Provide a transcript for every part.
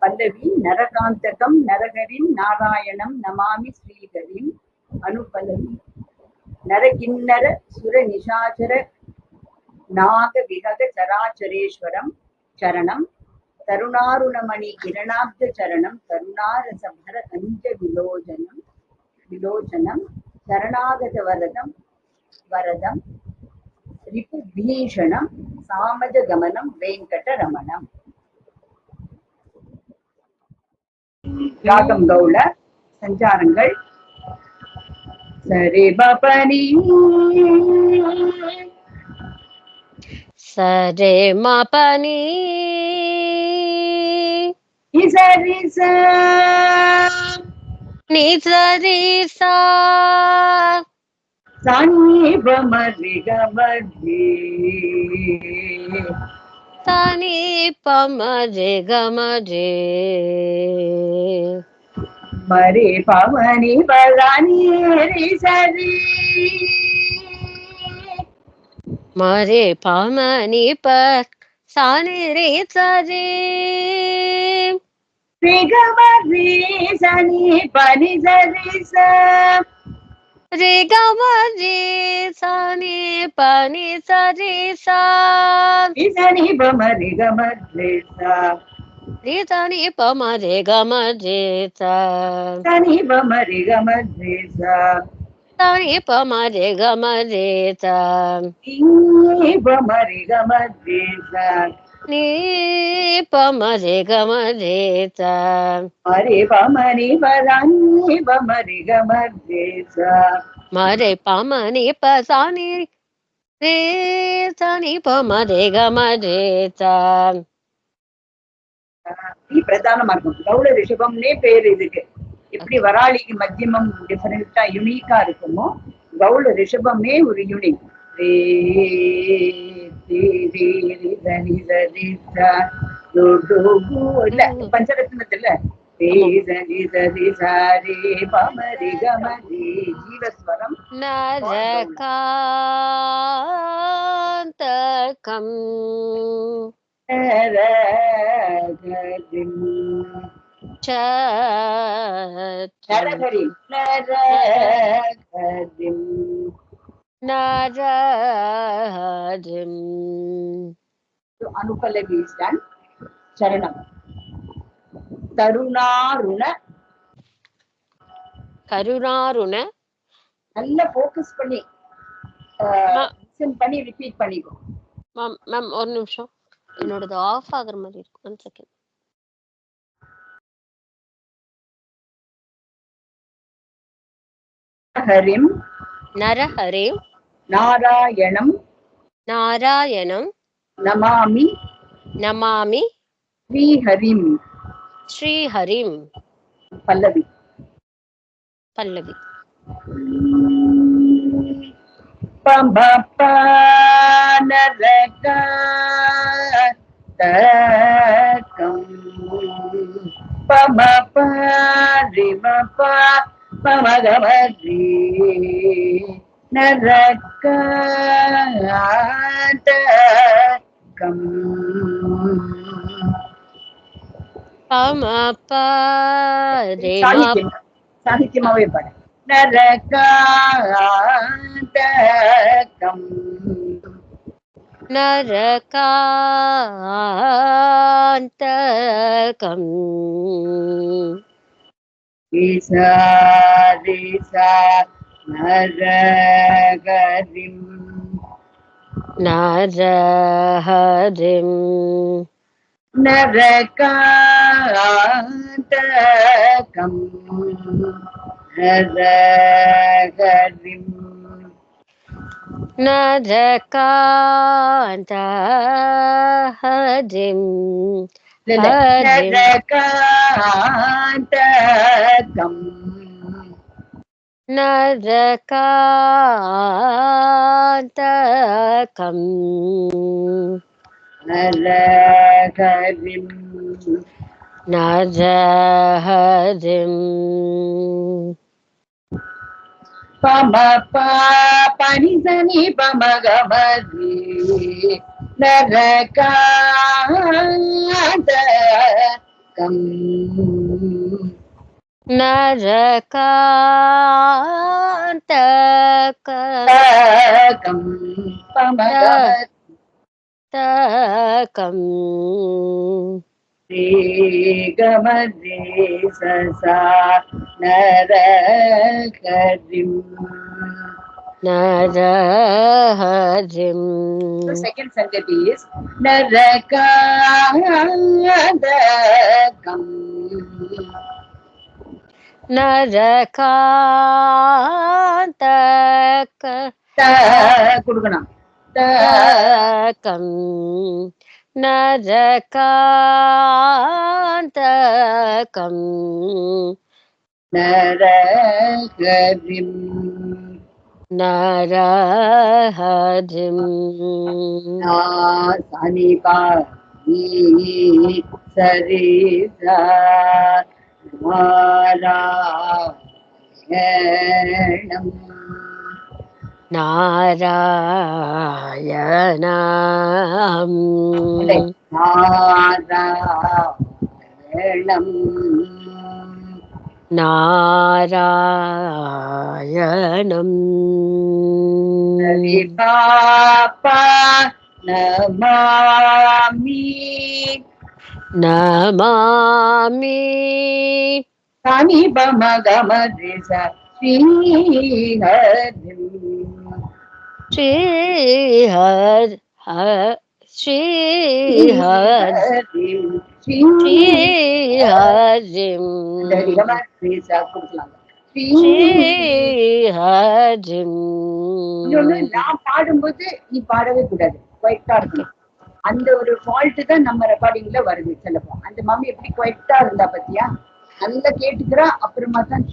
பல்லவி நரகாந்தகம் நரகரின் நாராயணம் நமாமி ஸ்ரீஹரிம். அனுபல்லவி நரகிண்ணர சுர நிஷாச்சர நாக விஹக சராச்சரேஸ்வரம் சரணம் தருணாருணமணி கிரணாப்த சரணம் கருணாரசபர கஞ்ச விலோச்சனம் சரணாகத வரதம் ரிபு பீஷணம் சாமஜ கமனம் வெங்கடரமணம். ராகம் கௌள. சஞ்சாரங்கள் சரி பபனி சரே மபனி நிசரி நிசரி சனி பமரி கமரி சனி பமரி கமரி மரி பவனி பலனி சரி மரே பமனி பர் சானி ரே சரி ரிகமரி சனி பனி சரி ரே கமரி சானி பனி சரி சனி பமரி கமரி சனி பமரி கமரி சனி பமரி கமரி சனி பமரி கமரி பமரி கமரி நீ பமரி கமரி மரி பமரி பலனி பமரி கமரி மரே பமனி பசானி ரே சனி பமரி கமரி பிரதானமா இருக்கும். கௌள ரிஷபம்னே பேரு இதுக்கு. எப்படி வராளிக்கு மத்தியமம் டிஃபரெண்டா யுனிக்கா இருக்குமோ, கௌள ரிஷபமே ஒரு யூனிக். இல்ல பஞ்சரத்னத்துல ஜீவஸ்வரம் நரகாந்தகம் நரகரிம் நரஹரிம். அனுபல்லவி stand. சரணம் தருணாருண. கருணாருண. நல்ல ஃபோக்கஸ் பண்ணி பண்ணி ரிப்பீட் பண்ணிக்கோ. மேம் ஒரு நிமிஷம், என்னோடது ஆஃப் ஆகுற மாதிரி இருக்கு. 1 செகண்ட். ஹரிம் நரஹரிம் நாராயணம் நாராயணம் நமாமி நமாமி ஸ்ரீஹரிம். ஸ்ரீஹரிம். பல்லவி பல்லவி பம்பப்ப நரகம் பமப ரிமப பமகமரி நரகம் பமப சாகித்யமாவே பாட. நரகாந்தகம் நரகாந்தகம் ஈசா நரகரிம் நரஹரிம் நரகாந்தகம் நரகரிம் நரகாந்தஹரிம் நரகாந்தகம் நரகாந்தகம் நரகரிம் நரஹரிம் பமப பனி சனி பமகமரி நரகாந்த நரகாந்தகம் கமதே சசா நரகரிம். The second sangati is narakandakam. கொடுக்கணும். நரகாந்தகம் நரகரிம். நரஹரிம் சனிபா சரிதா நாராயணம். நாராயணம் நாராயணம் நாராயணம் ஹரிபாபா நமாமி. நமாமி சானி பம கம திச ஸ்ரீஹரிம். ஸ்ரீஹர் ஸ்ரீஹர் ஸ்ரீஹரிம் ஸ்ரீஹரிம். நான் பாடும்போது நீ பாடவே கூடாது, குவைட்டா இருக்கணும். அந்த ஒரு ஃபால்ட் தான் நம்ம ரெக்கார்டிங்ல வருது. சிலப்போ அந்த மம்மி எப்படி குவைட்டா இருந்தா பத்தியா, நல்லா கேட்டுக்கிறா. அப்புறமா தான்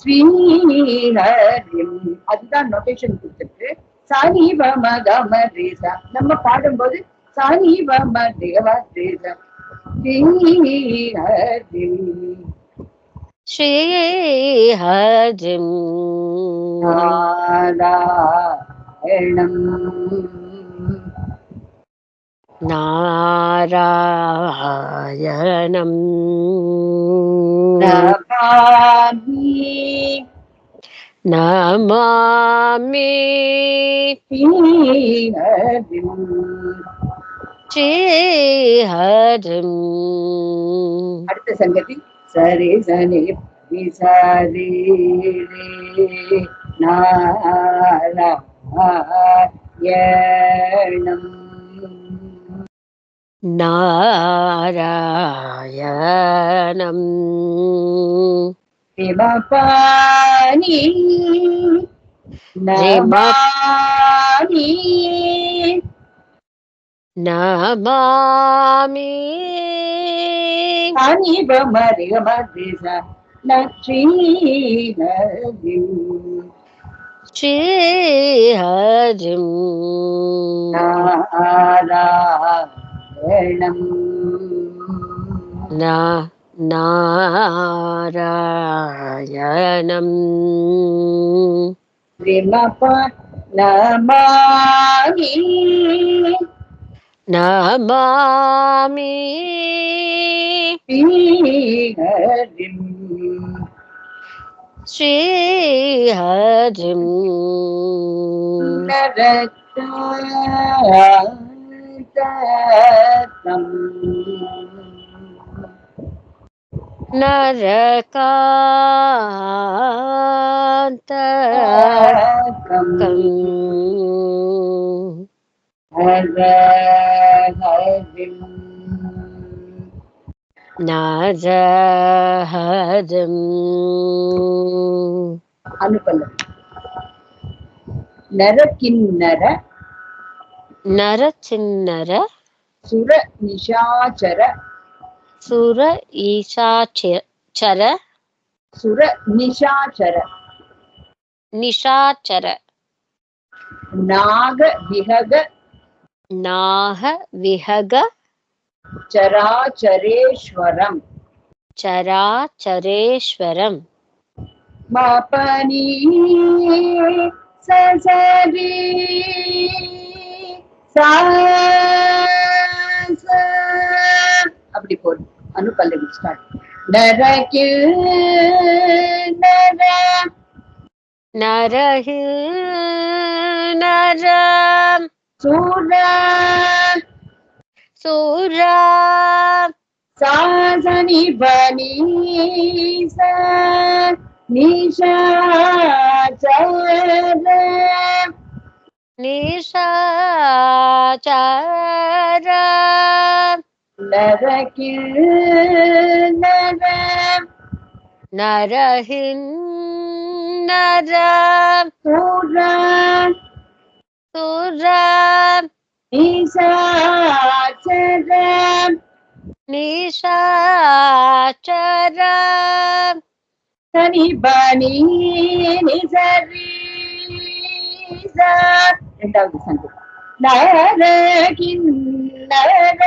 ஸ்ரீஹரிம் அதுதான் நொட்டேஷன் கொடுத்துருக்கு. சானி வம கம ரேசா நம்ம பாடும்போது சானி வம தேவ ரேசா ஸ்ரீஹரிம். ஸ்ரீஹரிம் நாராயணம் நாராயணம் நமாமி நமாமி ஸ்ரீஹரிம். ஸ்ரீஹரிம். அடுத்த சங்கதி சரி சனி விசாரி நாராயணம் நாராயணம் ரிமபாணி நமாமி நமாமி சானி பம ரிகம திச ஸ்ரீஹரிம். ஸ்ரீஹரிம் நாராயணம் நாராயணம் ரிமப நமாமி நமாமி ஸ்ரீஹரிம். ஸ்ரீஹரிம் நரகாந்தகம் நரகாந்தகம் நரஹரிம். நரஹரிம் அனுப்பல்ல நரகிண்ணர நரசின்னர சுர நிஷாச்சர சுர ஈசாச்சர சுர நிஷாச்சர நிஷாச்சர நாக விஹக நாக விஹக சராச்சரேஸ்வரம் சராச்சரேஸ்வரம் மாபனி சசரி சா அப்படி போகுது. அனுபல்லவி ஸ்டார்ட். நரகில் நர நரகில் நர சூர சூர சாசனி பனீச நிஷாச்சர நிஷாச்சர நரகில் நர நரகில் நர சூர சூர நிஷாச்சர நிஷாச்சர சனி பனி நிசரி இரண்டாவது சங்கு. நரகின் நர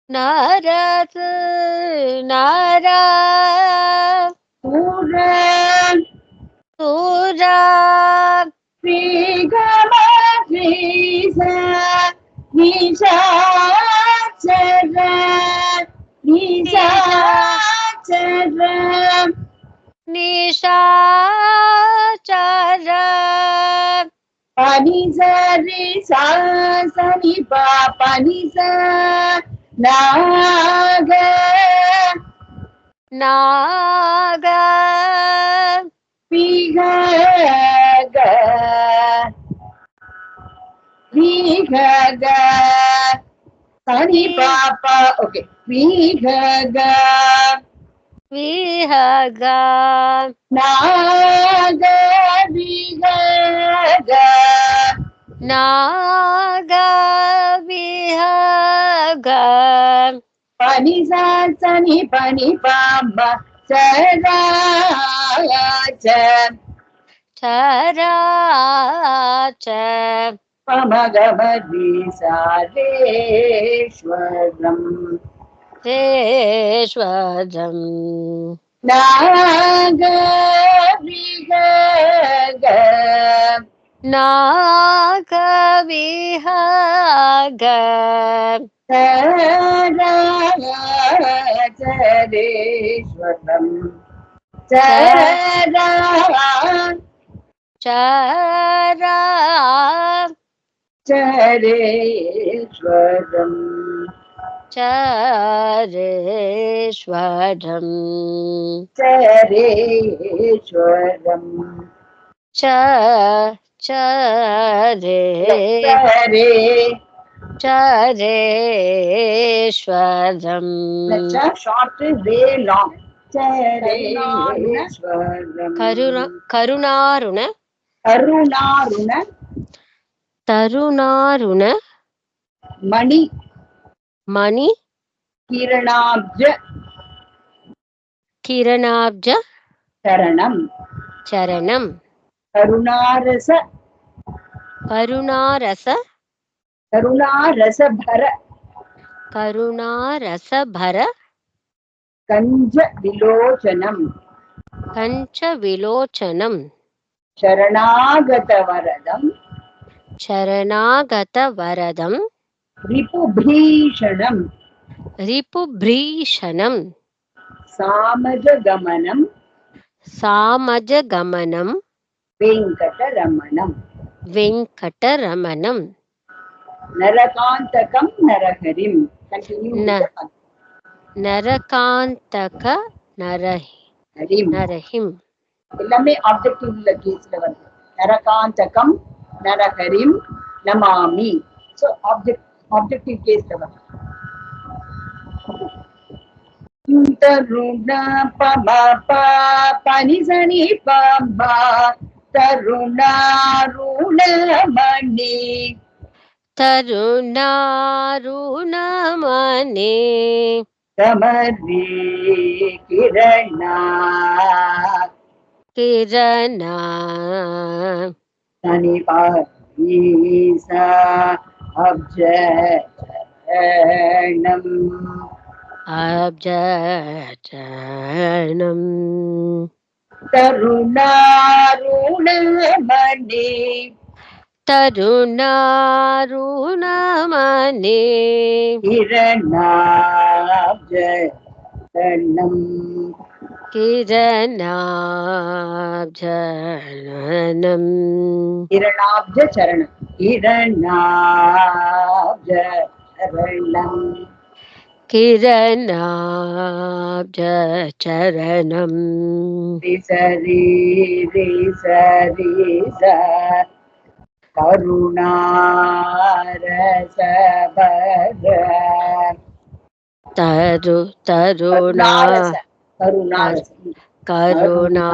நரது நர சூர சூர ஸ்ரீகம ஸ்ரீச நிஷாச்சர நிஷாச்சர நிஷாச்சர பனிசரி சாசனி பனிச நாக நாக விக விக சனி பாப்பா. ஓகே. விக விஹக நாக விக நாக விஹக பனிசா சனி பனி பாம்பா சராச்ச சராச்ச பமகமதீசாரேஸ்வரம் ரேஸ்வரம் நாக விக நாக விஹக சரேஸ்வரம் சரா சரா சரேஸ்வரம் சரேஸ்வரம் சரேஸ்வரம் சரே சரே சரேஸ்வரம் ஷார்ட் ரே லாங். சரேஸ்வரம் கருணாருண கருணாருண தருணாருண மணி மணி கிரணாப்ஜ கிரணாப்ஜ சரணம் சரணம் கருணாரச கருணாரச கருணாரசபர கருணாரசபர கஞ்ச விலோச்சனம் கஞ்ச விலோச்சனம் சரணாகத வரதம் சரணாகத வரதம் ரிபுபீஷணம் ரிபுப்ரீஷணம் சாமஜகமனம் சாமஜகமனம் வெங்கடரமணம் வெங்கடரமணம் நரகாந்தகம் நரஹரிம். நரகாந்தக ஹரிம். நரஹிம் எல்லாமே ஆப்ஜெக்டிவ்ல கேஸ்ல வருது. நரகாந்தகம் நரஹரிம் நமாமி. சோ ஆப்ஜெக்டிவ் கேஸ்ல வருது. தருண பம பனிசனி பம்பா தருணாருணமணி தருணாருணமணி கமரி கிரணா கிரணா சனி பீசா அப்ஜனம் அப்ஜனம் தருணாருணமணி तरुणारुणमने किरणाब्जनम् किरणाब्जननम् किरणाब्जचरणम् किरणाब्जचरणम् किरणाब्जचरणम् सरि रि सरि स करुणारसभर तरुणा करुणारस करुणा करुणा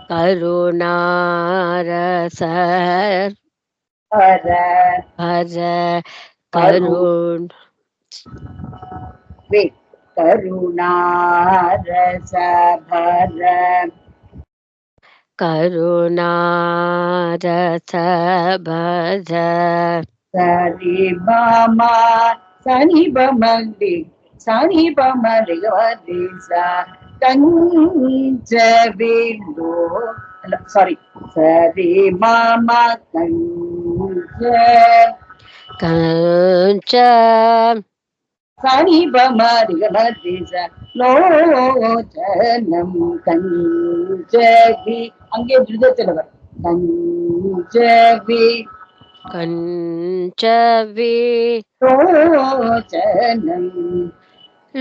करुणारस हर भज करु करुण वे करुणारसभर करुणारस भज सरि बमा सनि बमगि सनि बमरि गरि सा कंचबिल्लो sorry सरि मम कंच कंच सनि बमरि गरि सा लोचनम कंचबि अंगे जुदचलवर कंचबि कंचवि लोचनम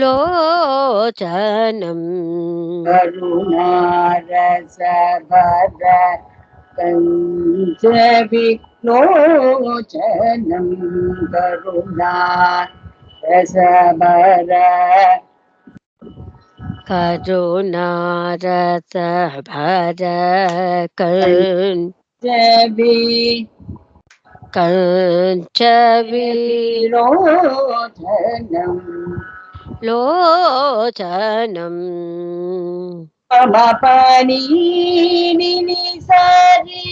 लोचनम् करुणारसभर कंचबि लोचनम करुणारसभर करुणारस भज कंचबि कंचवि लोचनम लोचनम् मम पानी निनि सरि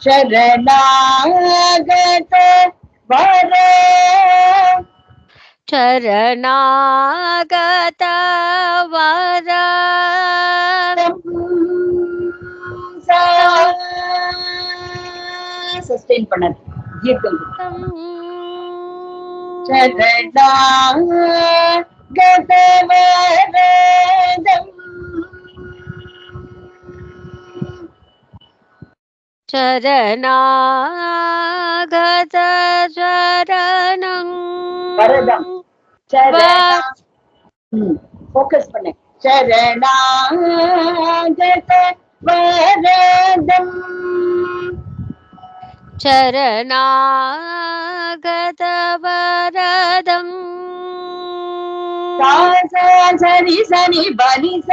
शरणागत वर शरणागत वर सस्टेन பண்ணது தீர்க்கம் शरणागत वरदम् शरणागत शरणं வரதம் ஃபோக்கஸ் பண்ணு शरणागत वरदम् शरणागत वरदम् सा सा सनि सनि बनि स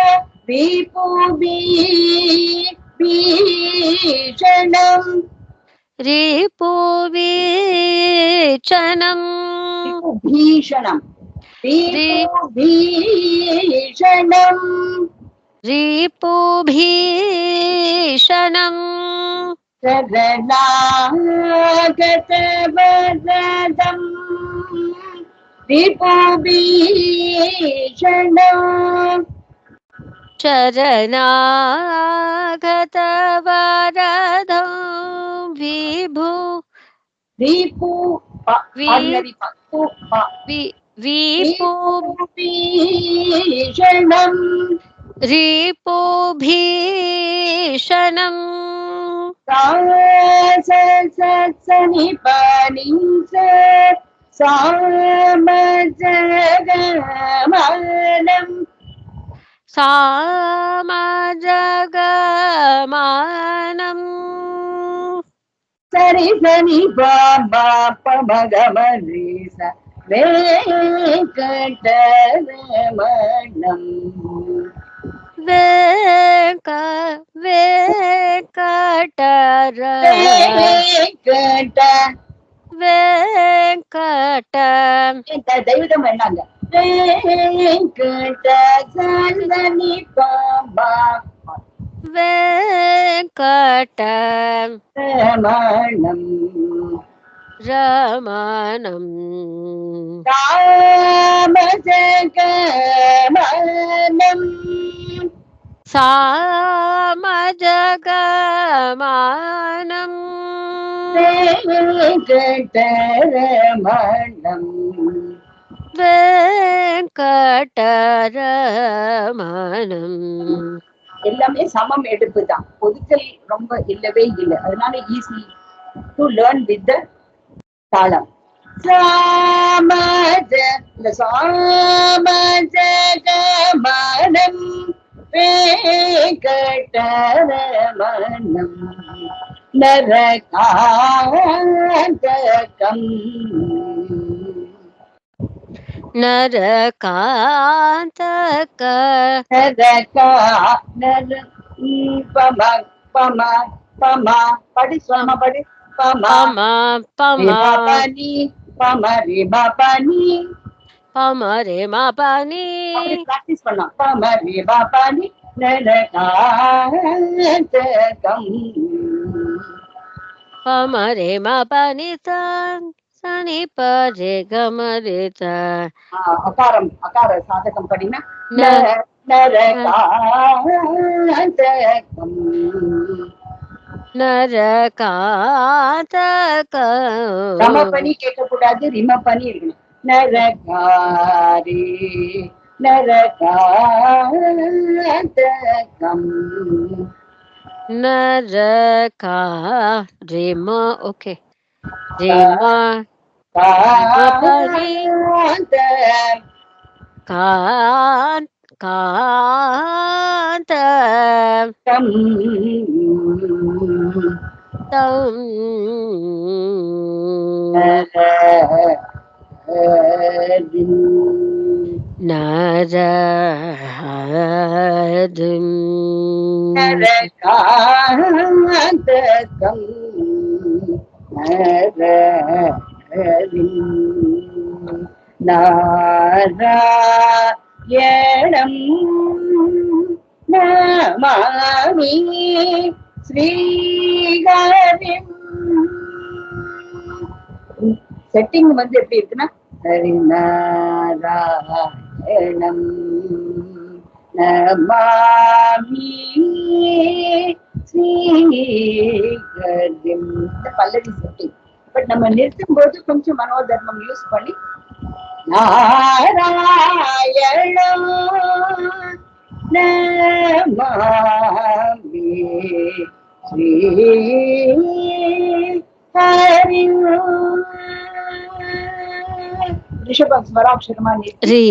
भीषणम् रिपुवीचनम् भीषणम् भीषणम् रिपुभीषणम् शरणागत वरदम् रिपुभीषणम् शरणागत वरदं विभु रिपु ordinary विभीषणम् रिपुभीषणम् सनि पनि सामजगमानम् सामजगमानम् सरि सनि बाबा पमगमरि स वेङ्कटरमणम् वेङ्कट தெய்வதம் வேண்டாங்க வெங்கட சந்தனி பாபா वेङ्कट ரமணம் रमणम् ராமஜகமனம் சாமஜகமானம் வெங்கடரமணம் வெங்கடரமணம். எல்லாமே சமம் எடுப்பு தான், ஒதுக்கல் ரொம்ப இல்லவே இல்லை. அதனால easy to learn with the தாளம். சாமஜ இந்த சாமஜகமனம் வெங்கடரமணம் நரகாந்தகம் நரகாந்தக நரகா நர பம பம பம படி சொன்ன படி பம பம பம பனி பம ரிப பனி பம ரே ம பனி. அப்படி பிராக்டிஸ் பண்ணோம். பம ரிப பனி நரகாந்தகம் பம ரே ம பனி தன் சனி பரே கமரே த. அகாரம் அகார சாதகம் படினா நரகாந்தகம் நரகாந்தகம். ரம பனி கேட்கக்கூடாது, ரிம பனி இருக்கணும். நரகாரி நரகாந்தகம் நரகா ரேம. ஓகே, ரேம பனி காந்த காந்த தம் தம் நரஹதும் நரகாந்தகம் நரஹதும் நாராயணம் நமாமி ஸ்ரீஹரிம். செட்டிங் வந்து எப்படி இருக்குன்னா ஹரிநாராயணம் நமாமி ஸ்ரீஹரிம். இந்த பல்லவி செட்டிங். பட் நம்ம நிறுத்தும் போது கொஞ்சம் மனோதர்மம் யூஸ் பண்ணி நாராயணம் நமாமி ஸ்ரீஹரிம். ரிஷபம் ஸ்வராட்சரமா நிறுத்தி ரீ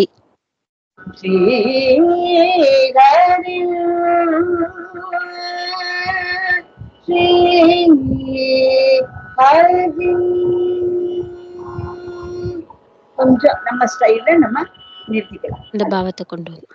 ஸ்ரீஹரிம் ஸ்ரீஹரிம். கொஞ்சம் நம்ம ஸ்டைல்ல நம்ம நிறுத்திக்கலாம். இந்த பாவத்தை கொண்டு வந்து